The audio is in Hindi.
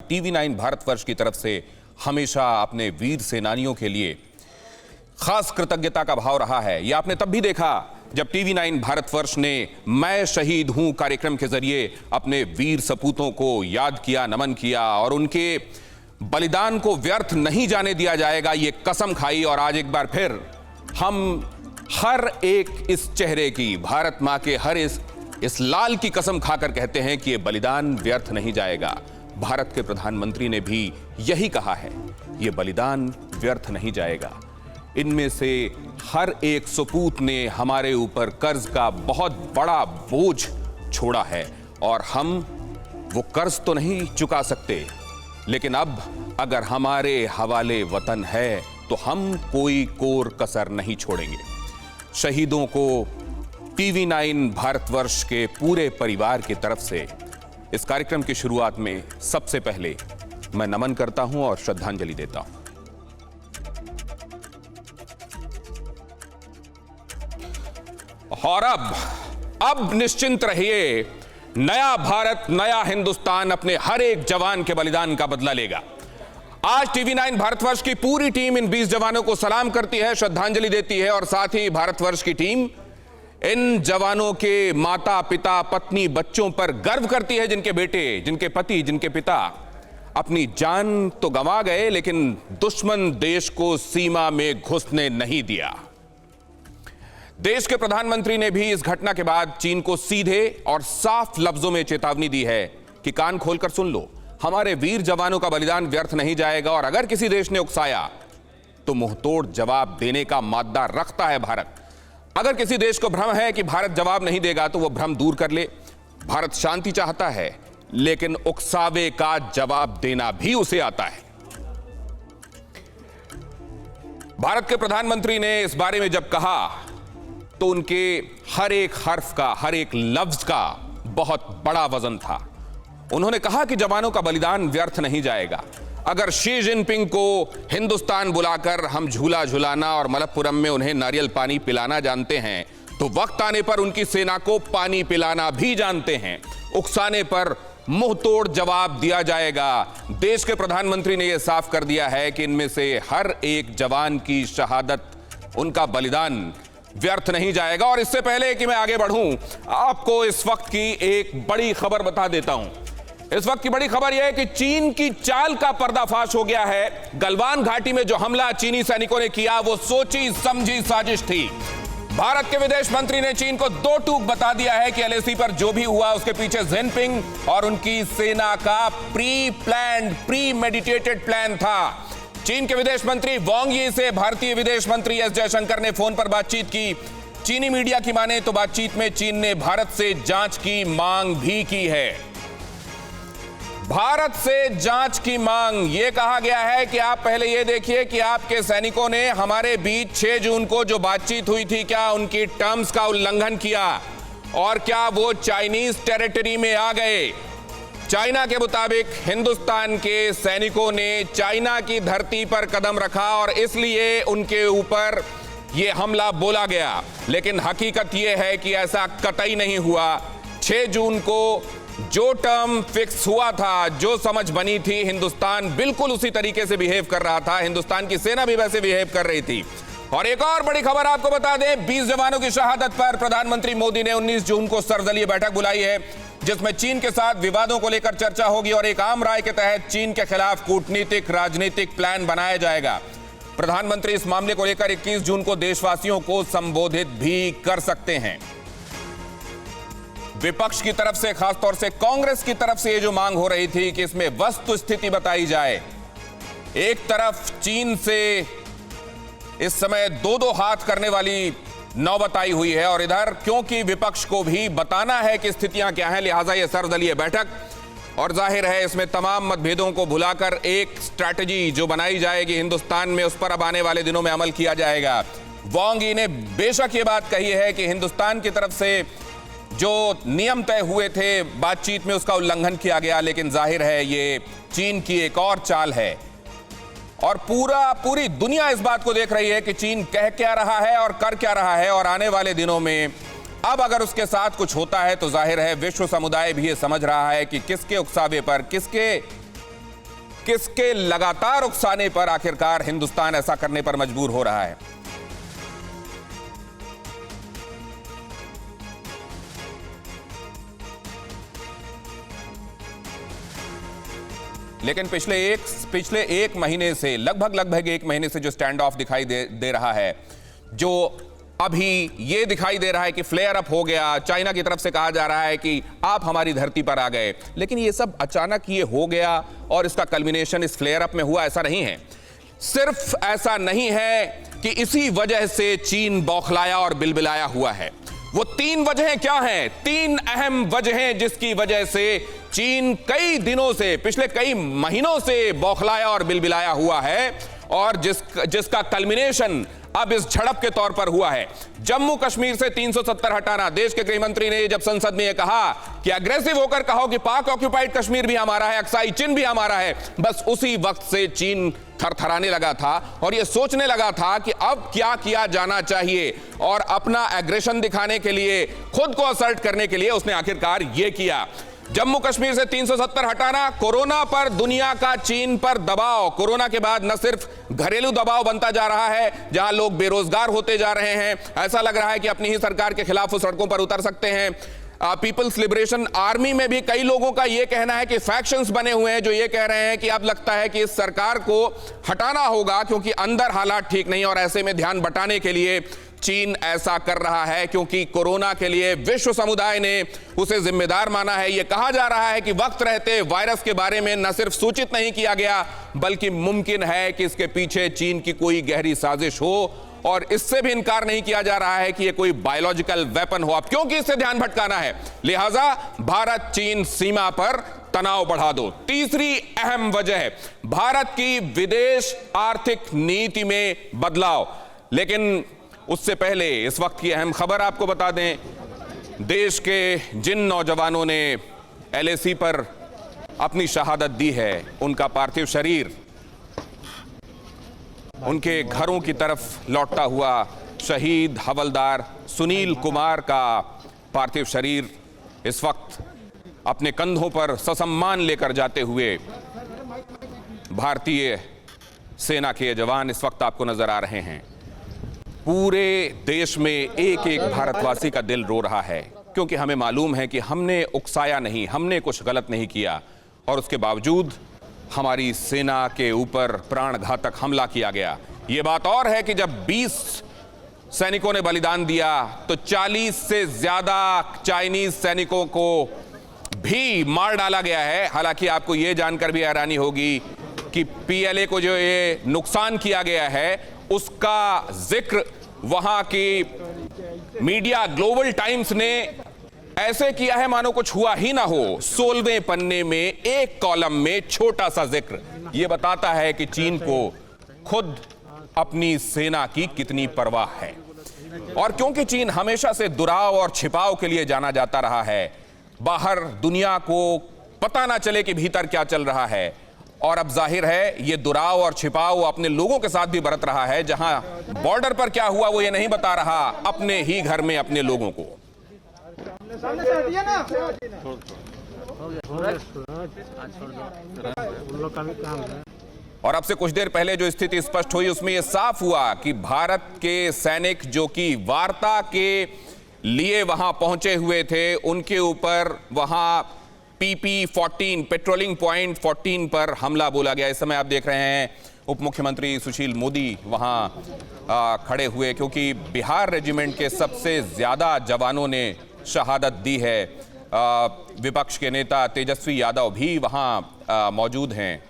टीवी 9 भारतवर्ष की तरफ से हमेशा अपने वीर सेनानियों के लिए खास कृतज्ञता का भाव रहा है। यह आपने तब भी देखा जब टीवी 9 भारतवर्ष ने मैं शहीद हूं कार्यक्रम के जरिए अपने वीर सपूतों को याद किया, नमन किया और उनके बलिदान को व्यर्थ नहीं जाने दिया जाएगा, ये कसम खाई। और आज एक बार फिर हम हर एक इस चेहरे की, भारत मां के हर इस लाल की कसम खाकर कहते हैं कि ये बलिदान व्यर्थ नहीं जाएगा। भारत के प्रधानमंत्री ने भी यही कहा है, ये बलिदान व्यर्थ नहीं जाएगा। इनमें से हर एक सपूत ने हमारे ऊपर कर्ज का बहुत बड़ा बोझ छोड़ा है और हम वो कर्ज तो नहीं चुका सकते, लेकिन अब अगर हमारे हवाले वतन है तो हम कोई कोर कसर नहीं छोड़ेंगे। शहीदों को टीवी 9 भारतवर्ष के पूरे परिवार की तरफ से इस कार्यक्रम की शुरुआत में सबसे पहले मैं नमन करता हूं और श्रद्धांजलि देता हूं। और अब निश्चिंत रहिए, नया भारत, नया हिंदुस्तान अपने हर एक जवान के बलिदान का बदला लेगा। आज टीवी 9 भारतवर्ष की पूरी टीम इन 20 जवानों को सलाम करती है, श्रद्धांजलि देती है और साथ ही भारतवर्ष की टीम इन जवानों के माता पिता, पत्नी, बच्चों पर गर्व करती है, जिनके बेटे, जिनके पति, जिनके पिता अपनी जान तो गंवा गए लेकिन दुश्मन देश को सीमा में घुसने नहीं दिया। देश के प्रधानमंत्री ने भी इस घटना के बाद चीन को सीधे और साफ लफ्जों में चेतावनी दी है कि कान खोलकर सुन लो, हमारे वीर जवानों का बलिदान व्यर्थ नहीं जाएगा और अगर किसी देश ने उकसाया तो मुंहतोड़ जवाब देने का मादा रखता है भारत। अगर किसी देश को भ्रम है कि भारत जवाब नहीं देगा तो वह भ्रम दूर कर ले। भारत शांति चाहता है लेकिन उकसावे का जवाब देना भी उसे आता है। भारत के प्रधानमंत्री ने इस बारे में जब कहा तो उनके हर एक हर्फ का, हर एक लफ्ज का बहुत बड़ा वजन था। उन्होंने कहा कि जवानों का बलिदान व्यर्थ नहीं जाएगा। अगर शी जिनपिंग को हिंदुस्तान बुलाकर हम झूला झुलाना और मलप्पुरम में उन्हें नारियल पानी पिलाना जानते हैं तो वक्त आने पर उनकी सेना को पानी पिलाना भी जानते हैं। उकसाने पर मुंह तोड़ जवाब दिया जाएगा। देश के प्रधानमंत्री ने यह साफ कर दिया है कि इनमें से हर एक जवान की शहादत, उनका बलिदान व्यर्थ नहीं जाएगा। और इससे पहले कि मैं आगे बढ़ूं, आपको इस वक्त की एक बड़ी खबर बता देता हूं। इस वक्त की बड़ी खबर यह है कि चीन की चाल का पर्दाफाश हो गया है। गलवान घाटी में जो हमला चीनी सैनिकों ने किया वो सोची समझी साजिश थी। भारत के विदेश मंत्री ने चीन को दो टूक बता दिया है कि एलएसी पर जो भी हुआ उसके पीछे जिनपिंग और उनकी सेना का pre planned, pre meditated plan था। चीन के विदेश मंत्री वांग यी से भारतीय विदेश मंत्री एस जयशंकर ने फोन पर बातचीत की। चीनी मीडिया की माने तो बातचीत में चीन ने भारत से जांच की मांग भी की है। भारत से जांच की मांग, यह कहा गया है कि आप पहले यह देखिए कि आपके सैनिकों ने हमारे बीच 6 जून को जो बातचीत हुई थी, क्या उनकी टर्म्स का उल्लंघन किया और क्या वो चाइनीज टेरिटरी में आ गए। चाइना के मुताबिक हिंदुस्तान के सैनिकों ने चाइना की धरती पर कदम रखा और इसलिए उनके ऊपर यह हमला बोला गया, लेकिन हकीकत यह है कि ऐसा कतई नहीं हुआ। 6 जून को जो टर्म फिक्स हुआ था, जो समझ बनी थी, हिंदुस्तान बिल्कुल उसी तरीके से बिहेव कर रहा था। हिंदुस्तान की सेना भी वैसे बिहेव कर रही थी। और एक और बड़ी खबर आपको बता दें, 20 जवानों की शहादत पर प्रधानमंत्री मोदी ने 19 जून को सर्वदलीय बैठक बुलाई है, जिसमें चीन के साथ विवादों को लेकर चर्चा होगी और एक आम राय के तहत चीन के खिलाफ कूटनीतिक, राजनीतिक प्लान बनाया जाएगा। प्रधानमंत्री इस मामले को लेकर 21 जून को देशवासियों को संबोधित भी कर सकते हैं। विपक्ष की तरफ से, खासतौर से कांग्रेस की तरफ से, ये जो मांग हो रही थी कि इसमें वस्तु स्थिति बताई जाए। एक तरफ चीन से इस समय दो हाथ करने वाली नौबत आई हुई है और इधर क्योंकि विपक्ष को भी बताना है कि स्थितियां क्या हैं, लिहाजा यह सर्वदलीय बैठक, और जाहिर है इसमें तमाम मतभेदों को भुलाकर एक स्ट्रैटेजी जो बनाई जाएगी हिंदुस्तान में, उस पर अब आने वाले दिनों में अमल किया जाएगा। वांग यी ने बेशक ये बात कही है कि हिंदुस्तान की तरफ से जो नियम तय हुए थे बातचीत में उसका उल्लंघन किया गया, लेकिन जाहिर है ये चीन की एक और चाल है और पूरी दुनिया इस बात को देख रही है कि चीन कह क्या रहा है और कर क्या रहा है। और आने वाले दिनों में अब अगर उसके साथ कुछ होता है तो जाहिर है विश्व समुदाय भी ये समझ रहा है कि किसके उकसावे पर, किसके किसके लगातार उकसाने पर आखिरकार हिंदुस्तान ऐसा करने पर मजबूर हो रहा है? लेकिन पिछले एक महीने से लगभग एक महीने से जो स्टैंड ऑफ दिखाई दे रहा है, जो अभी ये दिखाई दे रहा है कि फ्लेयर अप हो गया, चाइना की तरफ से कहा जा रहा है कि आप हमारी धरती पर आ गए, लेकिन ये सब अचानक ये हो गया और इसका कल्मिनेशन इस फ्लेयर अप में हुआ, ऐसा नहीं है। सिर्फ ऐसा नहीं है कि इसी वजह से चीन बौखलाया और बिलबिलाया हुआ है। वो 3 वजहें क्या हैं? 3 अहम वजहें जिसकी वजह से चीन कई दिनों से, पिछले कई महीनों से बौखलाया और बिलबिलाया हुआ है और जिसका कल्मिनेशन अब इस झड़प के तौर पर हुआ है। जम्मू कश्मीर से 370 हटाना, देश के गृह मंत्री ने जब संसद में यह कहा कि अग्रेसिव होकर कहो कि पाक ऑक्यूपाइड कश्मीर भी हमारा है, अक्साई चिन भी हमारा है, बस उसी वक्त से चीन थरथराने लगा था और यह सोचने लगा था कि अब क्या किया जाना चाहिए, और अपना एग्रेशन दिखाने के लिए, खुद को असर्ट करने के लिए उसने आखिरकार यह किया। जम्मू कश्मीर से 370 हटाना, कोरोना पर दुनिया का चीन पर दबाव, कोरोना के बाद न सिर्फ घरेलू दबाव बनता जा रहा है, जहां लोग बेरोजगार होते जा रहे हैं, ऐसा लग रहा है कि अपनी ही सरकार के खिलाफ वो सड़कों पर उतर सकते हैं। पीपल्स लिबरेशन आर्मी में भी कई लोगों का यह कहना है कि फैक्शंस बने हुए हैं जो ये कह रहे हैं कि अब लगता है कि इस सरकार को हटाना होगा क्योंकि अंदर हालात ठीक नहीं, और ऐसे में ध्यान बटाने के लिए चीन ऐसा कर रहा है क्योंकि कोरोना के लिए विश्व समुदाय ने उसे जिम्मेदार माना है। यह कहा जा रहा है कि वक्त रहते वायरस के बारे में न सिर्फ सूचित नहीं किया गया, बल्कि मुमकिन है कि इसके पीछे चीन की कोई गहरी साजिश हो, और इससे भी इनकार नहीं किया जा रहा है कि यह कोई बायोलॉजिकल वेपन हो। अब क्योंकि इससे ध्यान भटकाना है, लिहाजा भारत चीन सीमा पर तनाव बढ़ा दो। तीसरी अहम वजह, भारत की विदेश आर्थिक नीति में बदलाव। लेकिन उससे पहले इस वक्त की अहम खबर आपको बता दें, देश के जिन नौजवानों ने LAC पर अपनी शहादत दी है, उनका पार्थिव शरीर उनके घरों की तरफ लौटता हुआ शहीद हवलदार सुनील कुमार का पार्थिव शरीर इस वक्त अपने कंधों पर ससम्मान लेकर जाते हुए भारतीय सेना के जवान इस वक्त आपको नजर आ रहे हैं। पूरे देश में एक एक भारतवासी का दिल रो रहा है, क्योंकि हमें मालूम है कि हमने उकसाया नहीं, हमने कुछ गलत नहीं किया, और उसके बावजूद हमारी सेना के ऊपर प्राणघातक हमला किया गया। यह बात और है कि जब 20 सैनिकों ने बलिदान दिया तो 40 से ज्यादा चाइनीज सैनिकों को भी मार डाला गया है। हालांकि आपको यह जानकर भी हैरानी होगी कि PLA को जो ये नुकसान किया गया है उसका जिक्र वहां की मीडिया ग्लोबल टाइम्स ने ऐसे किया है मानो कुछ हुआ ही ना हो। 16वें पन्ने में एक कॉलम में छोटा सा जिक्र यह बताता है कि चीन को खुद अपनी सेना की कितनी परवाह है। और क्योंकि चीन हमेशा से दुराव और छिपाव के लिए जाना जाता रहा है, बाहर दुनिया को पता ना चले कि भीतर क्या चल रहा है, और अब जाहिर है ये दुराव और छिपाव अपने लोगों के साथ भी बरत रहा है। जहां बॉर्डर पर क्या हुआ वो ये नहीं बता रहा अपने ही घर में अपने लोगों को। और अब से कुछ देर पहले जो स्थिति स्पष्ट हुई उसमें यह साफ हुआ कि भारत के सैनिक जो कि वार्ता के लिए वहां पहुंचे हुए थे, उनके ऊपर वहां PP-14 पेट्रोलिंग पॉइंट 14 पर हमला बोला गया। इस समय आप देख रहे हैं उप मुख्यमंत्री सुशील मोदी वहां खड़े हुए, क्योंकि बिहार रेजिमेंट के सबसे ज्यादा जवानों ने शहादत दी है। विपक्ष के नेता तेजस्वी यादव भी वहां मौजूद हैं।